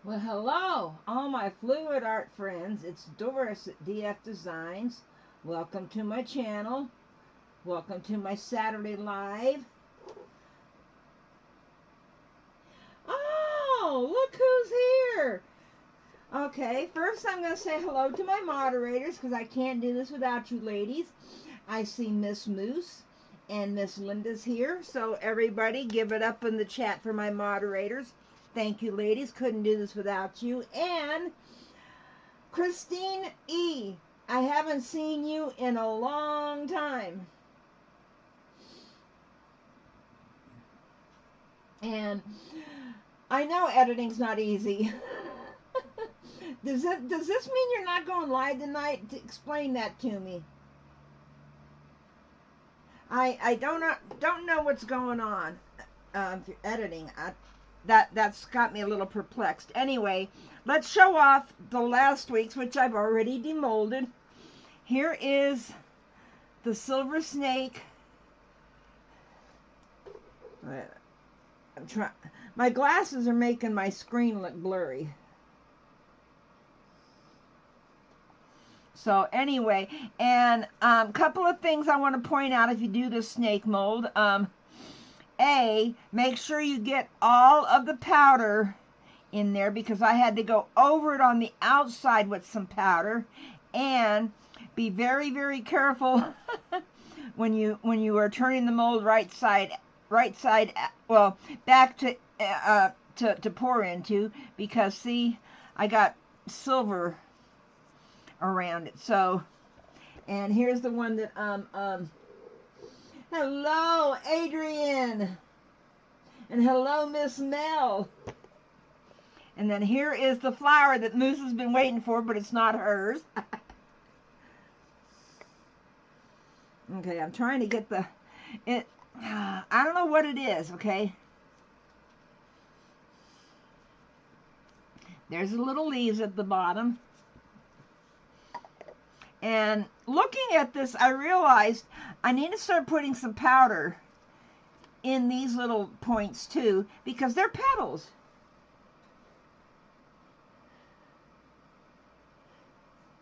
Well, hello, all my fluid art friends. It's Doris at DF Designs. Welcome to my channel. Welcome to my Saturday Live. Oh, look who's here. Okay, first I'm going to say hello to my moderators because I can't do this without you ladies. I see Miss Moose and Miss Linda's here. So everybody give it up in the chat for my moderators. Thank you, ladies. Couldn't do this without you. And Christine E. I haven't seen you in a long time. And I know editing's not easy. Does this mean you're not going live tonight? Explain that to me. I don't know what's going on editing. That's got me a little perplexed. Anyway, let's show off the last week's, which I've already demolded. Here is the silver snake. I'm trying. My glasses are making my screen look blurry. So anyway, and a couple of things I want to point out if you do the snake mold. Make sure you get all of the powder in there because I had to go over it on the outside with some powder. And be very, very careful when you are turning the mold right side, well, back to pour into, because see, I got silver around it. So, and here's the one that hello, Adrian. And hello, Miss Mel. And then here is the flower that Moose has been waiting for, but it's not hers. Okay, I'm trying to get I don't know what it is, okay? There's the little leaves at the bottom. And looking at this, I realized I need to start putting some powder in these little points too, because they're petals.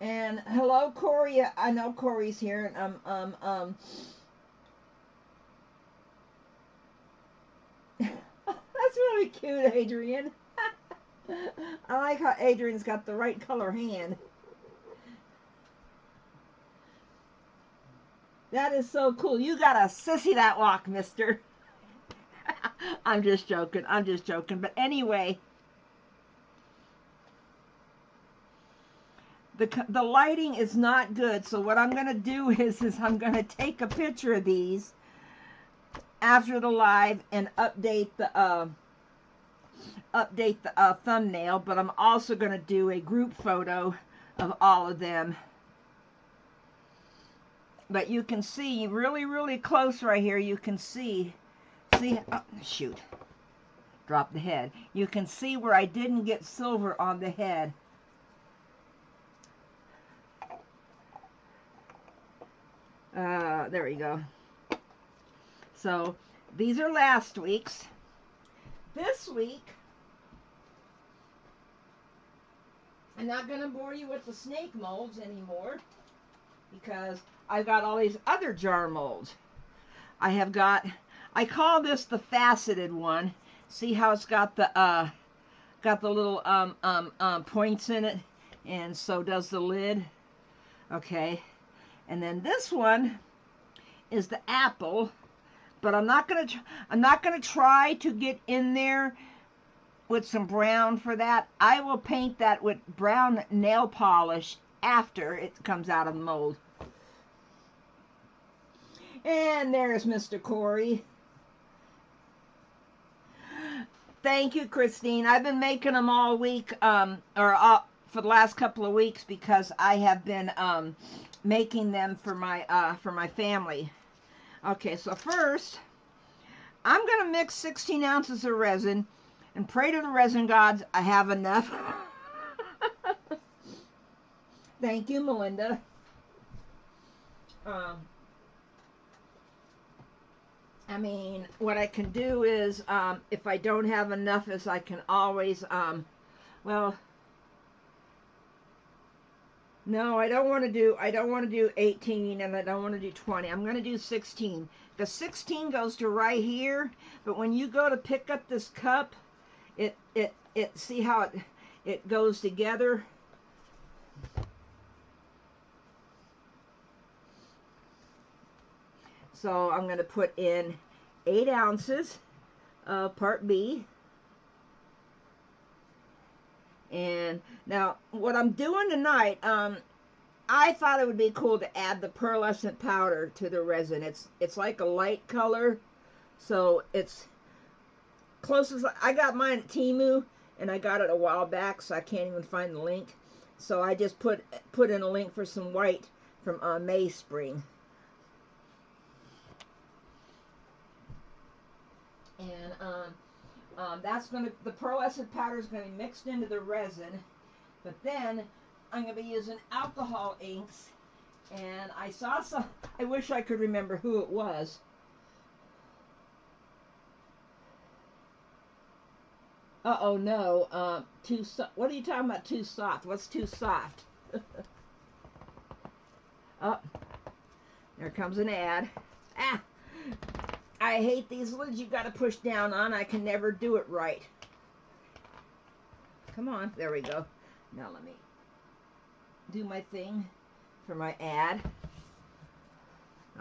And hello, Corey. I know Corey's here. And that's really cute, Adrian. I like how Adrian's got the right color hand. That is so cool. You got a sissy that walk, mister. I'm just joking. I'm just joking. But anyway, the lighting is not good. So what I'm going to do is I'm going to take a picture of these after the live and update the thumbnail. But I'm also going to do a group photo of all of them. But you can see really, really close right here. You can see, oh, shoot, drop the head. You can see where I didn't get silver on the head. There we go. So these are last week's. This week, I'm not going to bore you with the snake molds anymore, because I've got all these other jar molds. I call this the faceted one. See how it's got the little points in it, and so does the lid. Okay, and then this one is the apple, but I'm not gonna try to get in there with some brown for that. I will paint that with brown nail polish after it comes out of the mold. And there's Mr. Corey. Thank you, Christine. I've been making them all week, for the last couple of weeks, because I have been making them for my family. Okay, so first, I'm gonna mix 16 ounces of resin and pray to the resin gods I have enough. Thank you, Melinda. I mean, what I can do is, if I don't have enough, is I can always Well, no, I don't want to do 18 and I don't want to do 20. I'm going to do 16. The 16 goes to right here, but when you go to pick up this cup, it see how it goes together. So I'm going to put in 8 ounces of part B. And now what I'm doing tonight, I thought it would be cool to add the pearlescent powder to the resin. It's like a light color, so it's closest. I got mine at Temu, and I got it a while back, so I can't even find the link. So I just put in a link for some white from Mayspring. And the pearlescent powder is going to be mixed into the resin, but then I'm going to be using alcohol inks, and I saw some, I wish I could remember who it was. Uh-oh, no, what are you talking about too soft? What's too soft? Oh, there comes an ad. Ah! I hate these lids you got to push down on. I can never do it right. Come on. There we go. Now let me do my thing for my ad.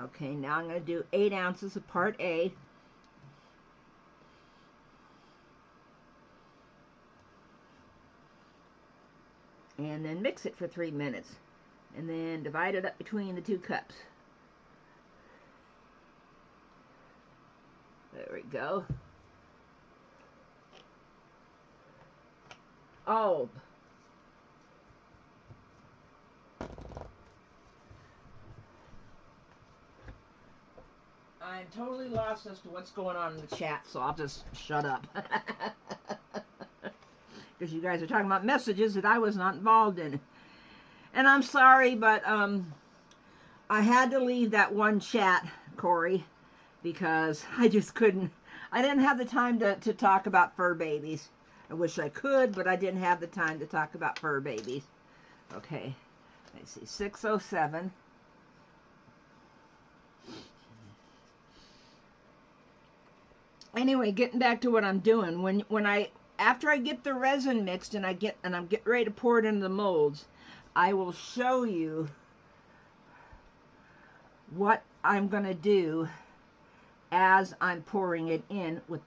Okay, now I'm going to do 8 ounces of part A. And then mix it for 3 minutes. And then divide it up between the 2 cups. There we go. Oh. I'm totally lost as to what's going on in the chat, so I'll just shut up. Because you guys are talking about messages that I was not involved in. And I'm sorry, but I had to leave that one chat, Corey, because I just couldn't. I didn't have the time to talk about fur babies. I wish I could, but I didn't have the time to talk about fur babies. Okay, let's see, 6:07. Anyway, getting back to what I'm doing. After I get the resin mixed and I'm getting ready to pour it into the molds, I will show you what I'm going to do as I'm pouring it in with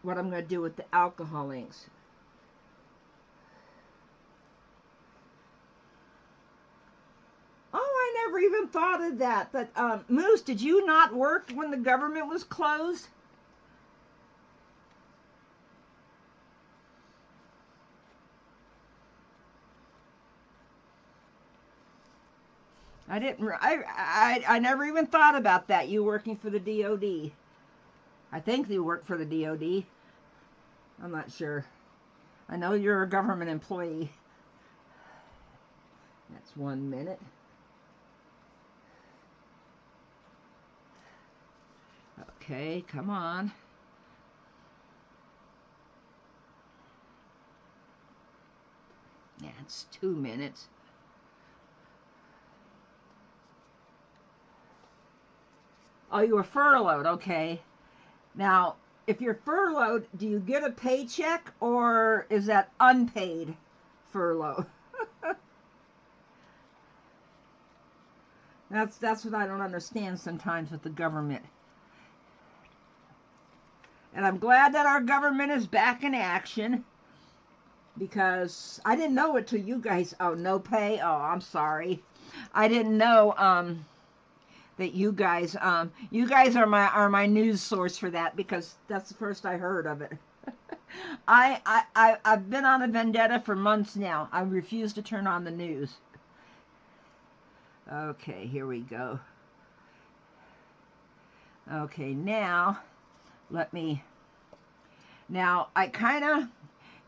what I'm going to do with the alcohol inks. Oh, I never even thought of that. But Moose, did you not work when the government was closed? I didn't. I never even thought about that. You working for the DOD? I think you work for the DOD. I'm not sure. I know you're a government employee. That's 1 minute. Okay, come on. Yeah, it's 2 minutes. Oh, you were furloughed, okay. Now, if you're furloughed, do you get a paycheck or is that unpaid furlough? That's what I don't understand sometimes with the government. And I'm glad that our government is back in action, because I didn't know it till you guys. Oh, no pay. Oh, I'm sorry. I didn't know that you guys are my news source for that, because that's the first I heard of it. I've been on a vendetta for months now. I refuse to turn on the news. Okay, here we go. Okay, now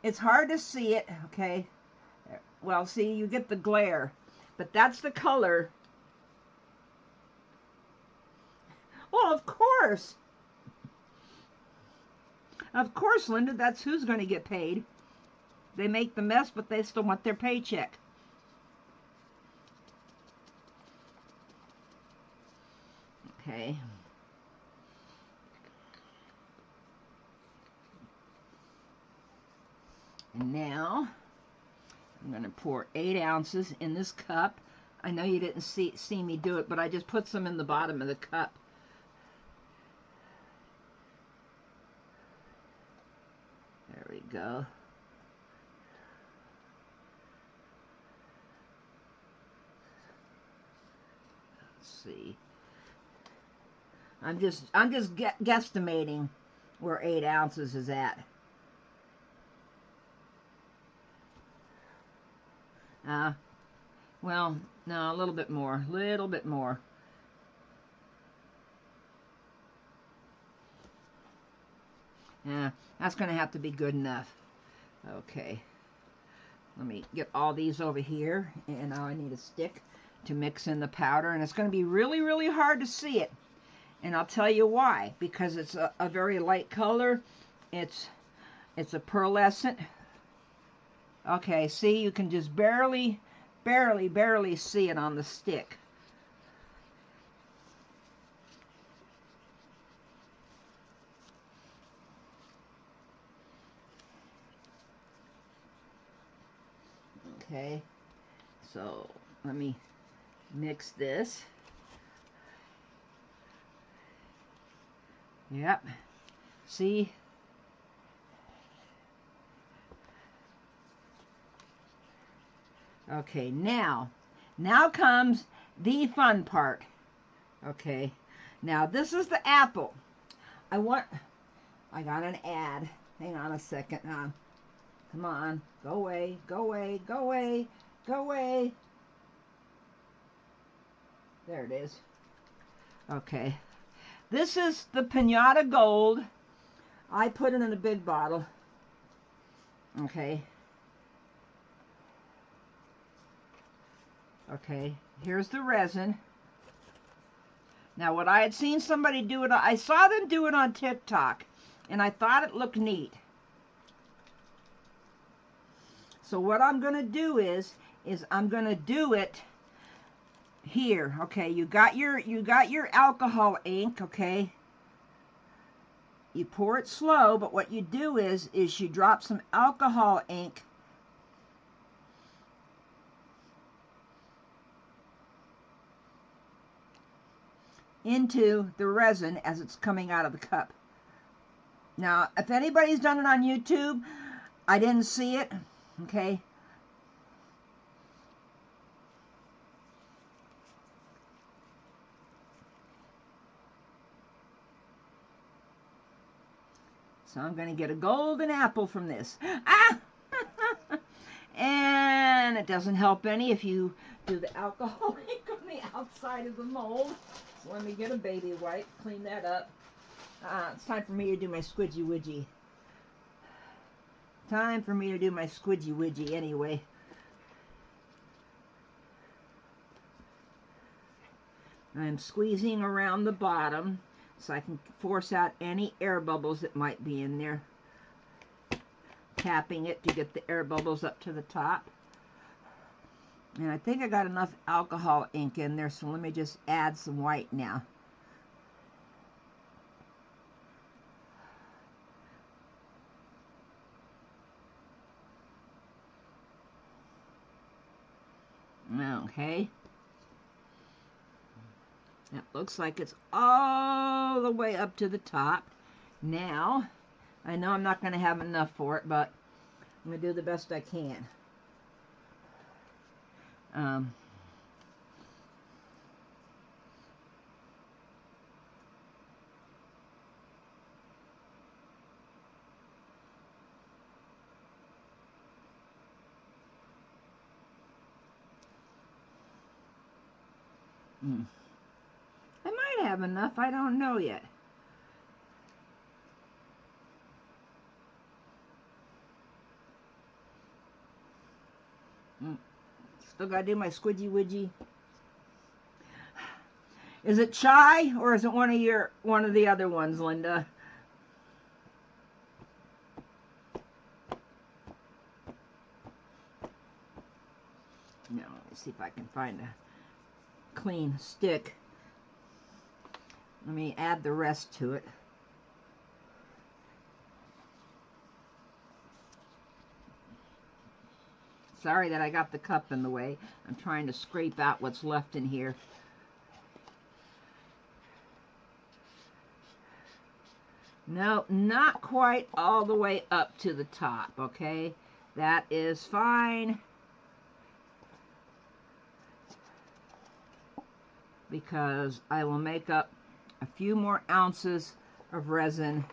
it's hard to see it, okay? Well, see, you get the glare, but that's the color. Well, of course. Of course, Linda, that's who's going to get paid. They make the mess, but they still want their paycheck. Okay. And now I'm going to pour 8 ounces in this cup. I know you didn't see me do it, but I just put some in the bottom of the cup. There we go. Let's see. I'm just guesstimating where 8 ounces is at. Well, no, a little bit more. Little bit more. Yeah, that's going to have to be good enough. Okay. Let me get all these over here, and now I need a stick to mix in the powder, and it's going to be really, really hard to see it. And I'll tell you why. Because it's a very light color. It's a pearlescent. Okay, see, you can just barely see it on the stick. Okay, so let me mix this. Yep, see? Okay, now comes the fun part. Okay, now this is the apple. I got an ad. Hang on a second. Come on, go away, go away, go away, go away. There it is. Okay, this is the Pinata Gold. I put it in a big bottle. Okay. Okay, here's the resin. Now, what I had seen somebody do it, I saw them do it on TikTok, and I thought it looked neat. So what I'm going to do is I'm going to do it here. Okay, you got your alcohol ink, okay? You pour it slow, but what you do is you drop some alcohol ink into the resin as it's coming out of the cup. Now, if anybody's done it on YouTube, I didn't see it, okay? So I'm going to get a golden apple from this. Ah! And it doesn't help any if you do the alcohol ink on the outside of the mold. So let me get a baby wipe, clean that up. It's time for me to do my squidgy widgy. Time for me to do my squidgy widgy anyway. I'm squeezing around the bottom so I can force out any air bubbles that might be in there. Tapping it to get the air bubbles up to the top. And I think I got enough alcohol ink in there, so let me just add some white now. Okay. That looks like it's all the way up to the top. Now, I know I'm not going to have enough for it, but I'm going to do the best I can. I might have enough, I don't know yet. Still gotta do my squidgy widgy. Is it chai or is it one of the other ones, Linda? Let's see if I can find a clean stick. Let me add the rest to it. Sorry that I got the cup in the way. I'm trying to scrape out what's left in here. No, not quite all the way up to the top, okay? That is fine. Because I will make up a few more ounces of resin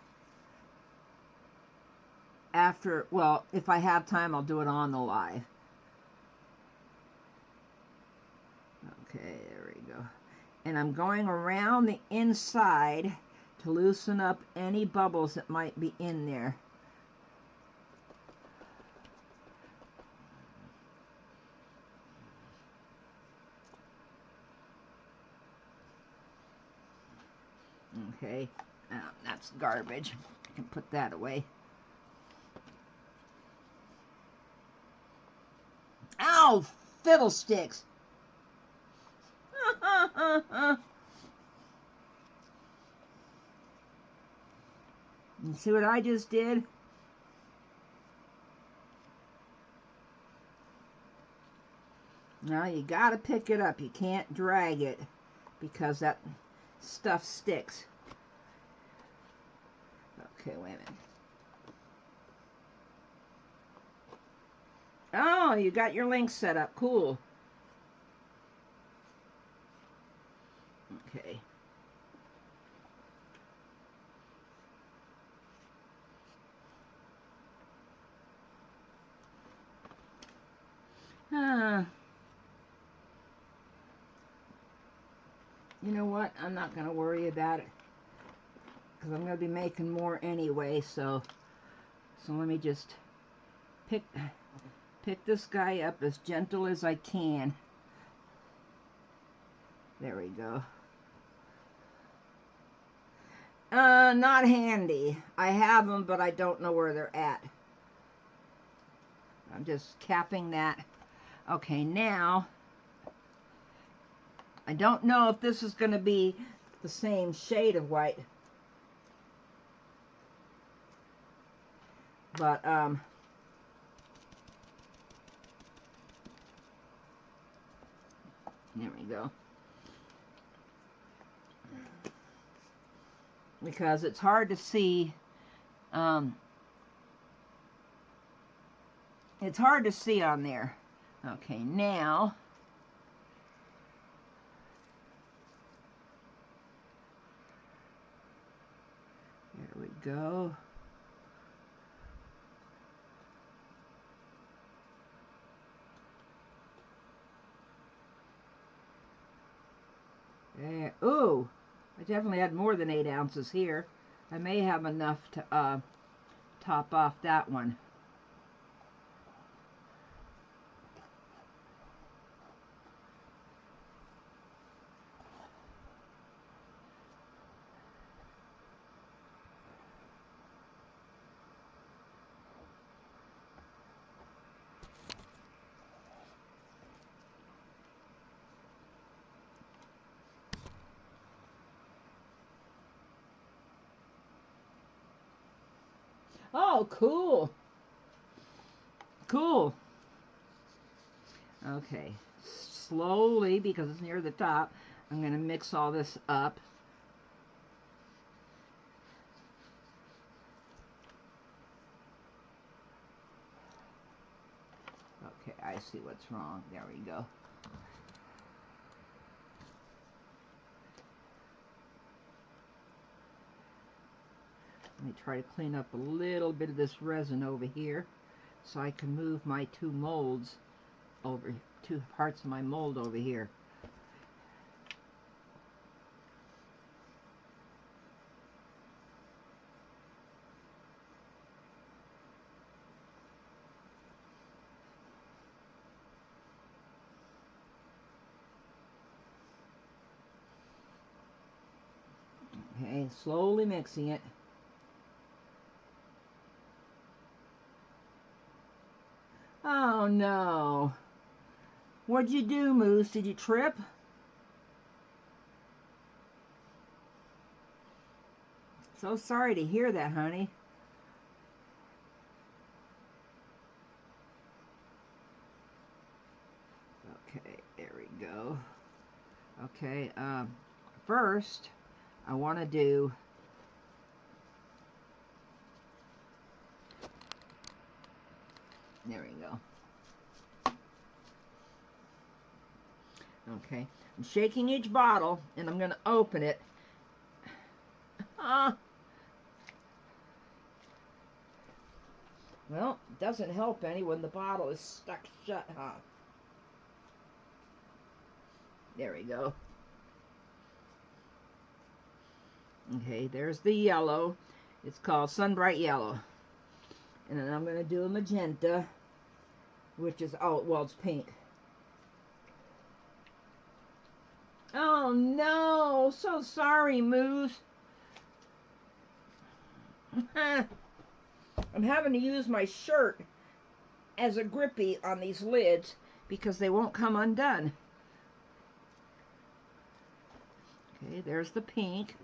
after, well, if I have time, I'll do it on the live. Okay, there we go. And I'm going around the inside to loosen up any bubbles that might be in there. Okay, that's garbage. I can put that away. Ow, fiddlesticks! You see what I just did? Now you gotta pick it up. You can't drag it because that stuff sticks. Okay, wait a minute. Oh, you got your link set up. Cool. Okay. You know what? I'm not going to worry about it because I'm going to be making more anyway. So let me just pick this guy up as gentle as I can. There we go. Not handy. I have them, but I don't know where they're at. I'm just capping that. Okay, now, I don't know if this is going to be the same shade of white. But, there we go. Because it's hard to see, it's hard to see on there. Okay, now, there we go. There. Ooh, I definitely had more than 8 ounces here. I may have enough to top off that one. Oh, cool. Cool. Okay. Slowly, because it's near the top, I'm going to mix all this up. Okay, I see what's wrong. There we go. Let me try to clean up a little bit of this resin over here so I can move my two molds over, two parts of my mold over here. Okay, slowly mixing it. Oh no. What'd you do, Moose? Did you trip? So sorry to hear that, honey. Okay, there we go. Okay, first, I want to do there we go. Okay, I'm shaking each bottle and I'm going to open it. Well, it doesn't help any when the bottle is stuck shut, huh? There we go. Okay, there's the yellow. It's called Sunbright Yellow. And then I'm going to do a magenta, which is, oh, well, it's pink. Oh, no. So sorry, Moose. I'm having to use my shirt as a grippy on these lids because they won't come undone. Okay, there's the pink.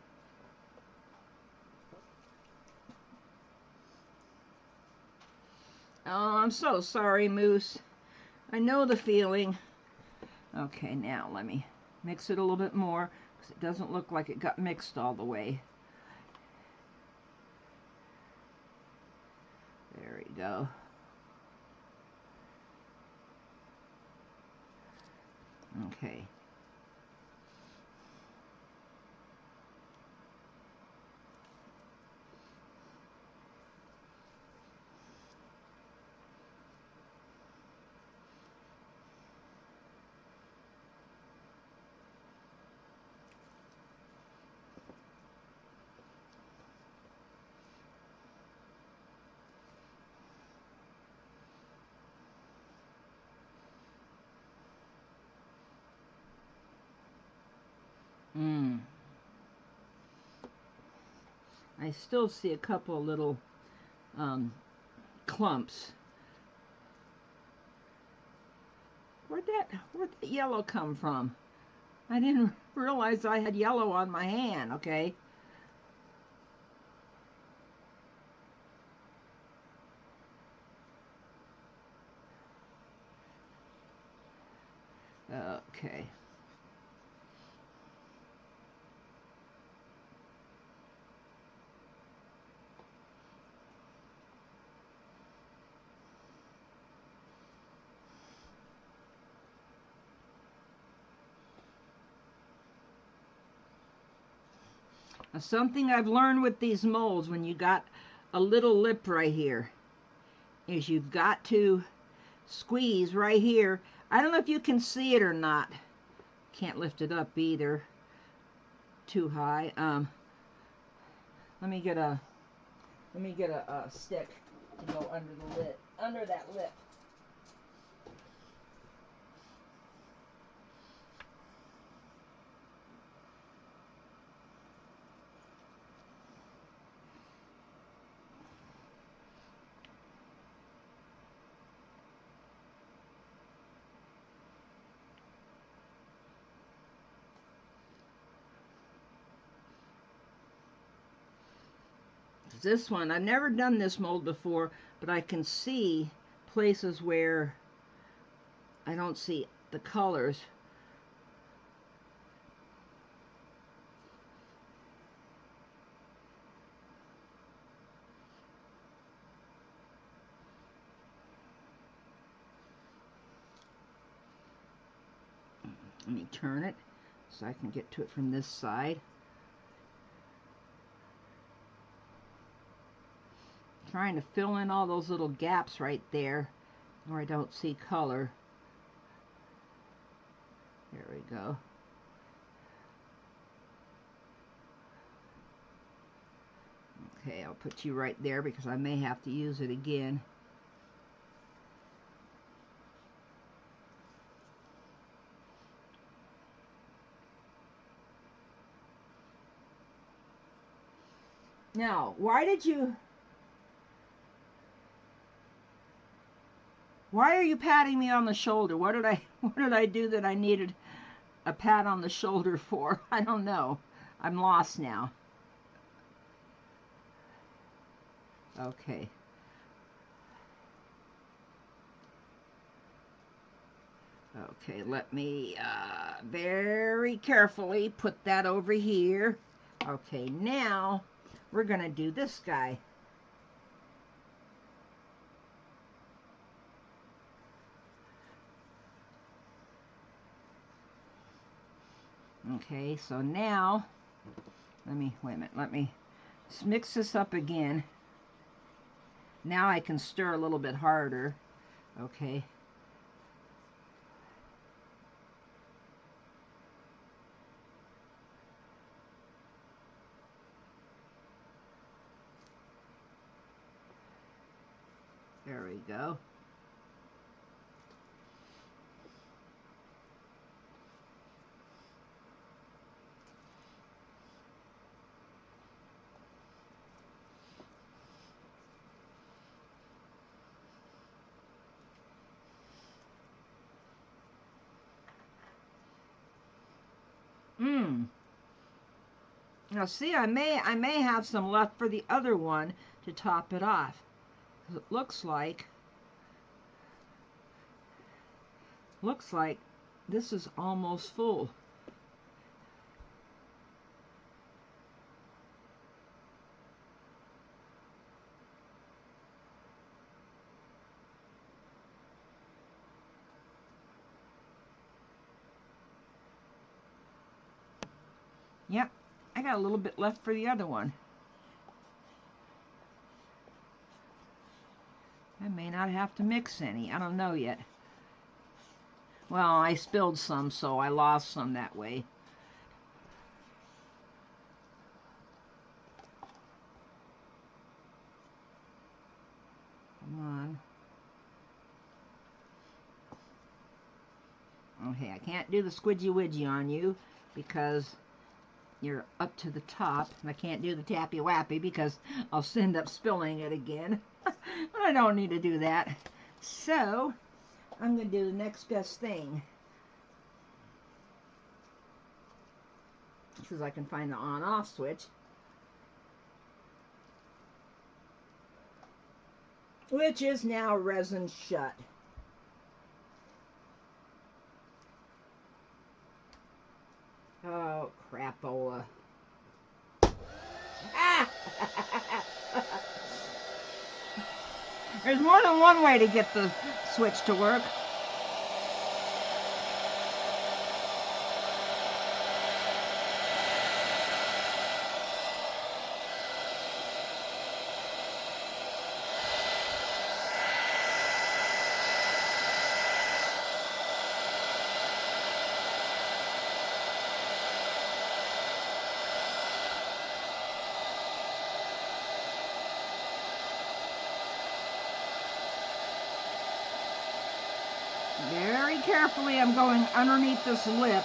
Oh, I'm so sorry, Moose. I know the feeling. Okay, now let me mix it a little bit more because it doesn't look like it got mixed all the way. There we go. Okay. I still see a couple of little clumps. Where'd that yellow come from? I didn't realize I had yellow on my hand, okay? Okay. Now, something I've learned with these molds when you got a little lip right here is you've got to squeeze right here. I don't know if you can see it or not. Can't lift it up either. Too high. Let me get a stick to go under the lid, under that lip. This one, I've never done this mold before, but I can see places where I don't see the colors. Let me turn it so I can get to it from this side. Trying to fill in all those little gaps right there where I don't see color. There we go. Okay, I'll put you right there because I may have to use it again. Now, why did you... Why are you patting me on the shoulder? What did I do that I needed a pat on the shoulder for? I don't know. I'm lost now. Okay. Okay, let me very carefully put that over here. Okay, now we're going to do this guy. Okay, so now, wait a minute, let me mix this up again. Now I can stir a little bit harder. Okay. There we go. Now see, I may have some left for the other one to top it off. It looks like this is almost full. Yep, I got a little bit left for the other one. I may not have to mix any. I don't know yet. Well, I spilled some, so I lost some that way. Come on. Okay, I can't do the squidgy-widgy on you because you're up to the top. And I can't do the tappy-wappy because I'll end up spilling it again. But I don't need to do that. So, I'm going to do the next best thing. Because I can find the on-off switch. Which is now resin shut. Oh, crapola. Ah! There's more than one way to get the switch to work. Very carefully, I'm going underneath this lip.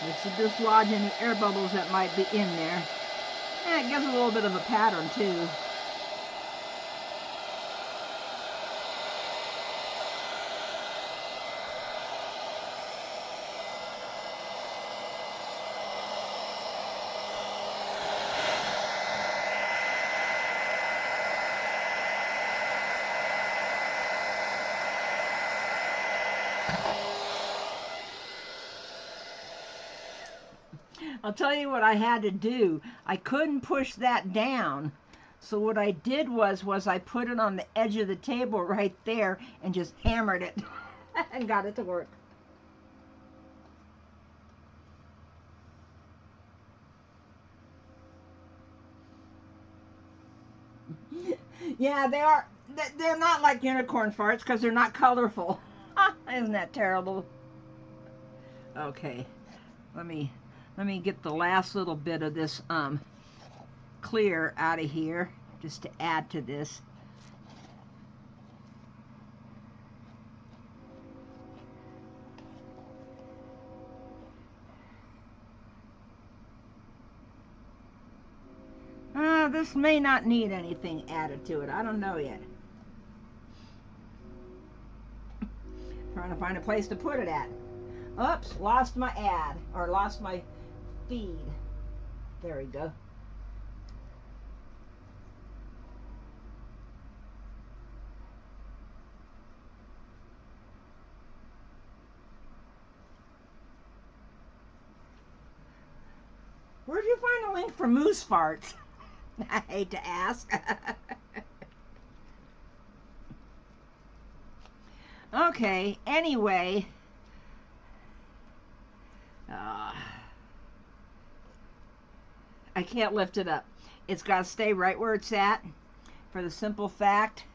This should dislodge any air bubbles that might be in there. And it gives a little bit of a pattern too. I'll tell you what I had to do. I couldn't push that down. So what I did was I put it on the edge of the table right there and just hammered it and got it to work. Yeah, they're not like unicorn farts because they're not colorful. Isn't that terrible? Okay, let me get the last little bit of this clear out of here just to add to this. this may not need anything added to it. I don't know yet. Trying to find a place to put it at. Oops, lost my ad, or lost my feed. There we go. Where'd you find a link for moose farts? I hate to ask. Okay, anyway. I can't lift it up. It's got to stay right where it's at, for the simple fact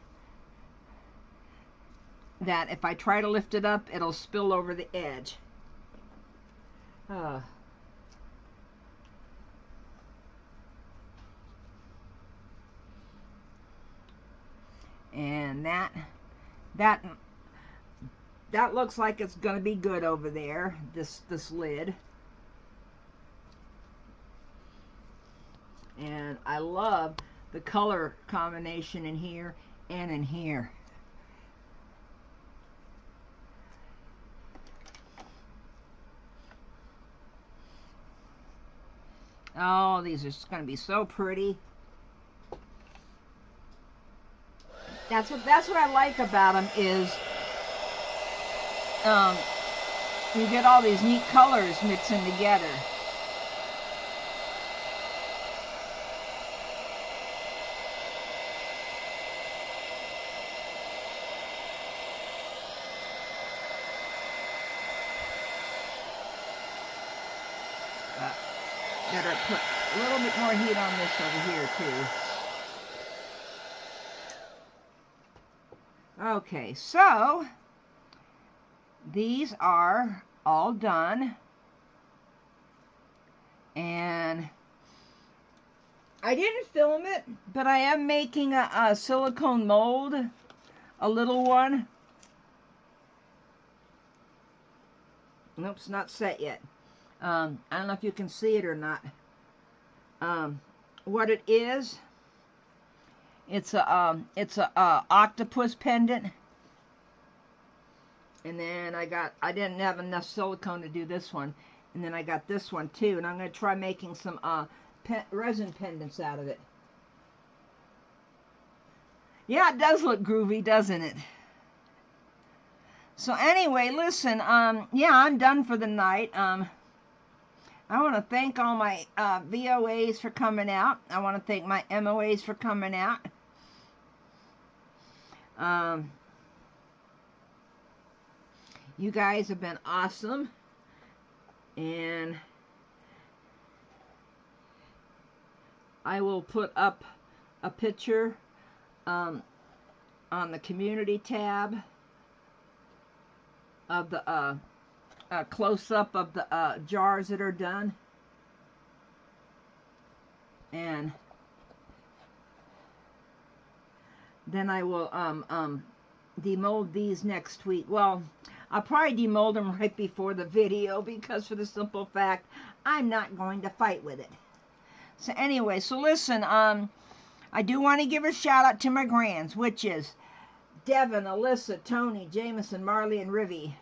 that if I try to lift it up, it'll spill over the edge. And that looks like it's going to be good over there, this lid. And I love the color combination in here and in here. Oh, these are just going to be so pretty. That's what I like about them is you get all these neat colors mixing together. Better put a little bit more heat on this over here too. Okay, so these are all done, and I didn't film it, but I am making a silicone mold, a little one. Nope, it's not set yet. I don't know if you can see it or not. What it is, it's a octopus pendant, and then I didn't have enough silicone to do this one, and then I got this one too, and I'm going to try making some resin pendants out of it. Yeah, it does look groovy, doesn't it? So anyway, listen, yeah, I'm done for the night. I want to thank all my VOAs for coming out. I want to thank my MOAs for coming out. You guys have been awesome. And I will put up a picture on the community tab of the close-up of the jars that are done, and then I will demold these next week. Well, I'll probably demold them right before the video, because for the simple fact I'm not going to fight with it. So anyway, so listen, I do want to give a shout out to my grands, which is Devin, Alyssa, Tony, Jameson, Marley, and Rivy.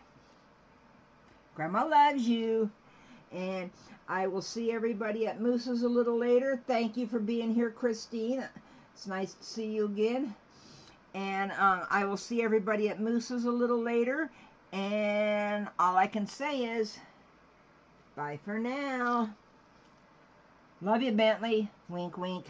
Grandma loves you. And I will see everybody at Moose's a little later. Thank you for being here, Christine. It's nice to see you again. And I will see everybody at Moose's a little later. And all I can say is, bye for now. Love you, Bentley. Wink, wink.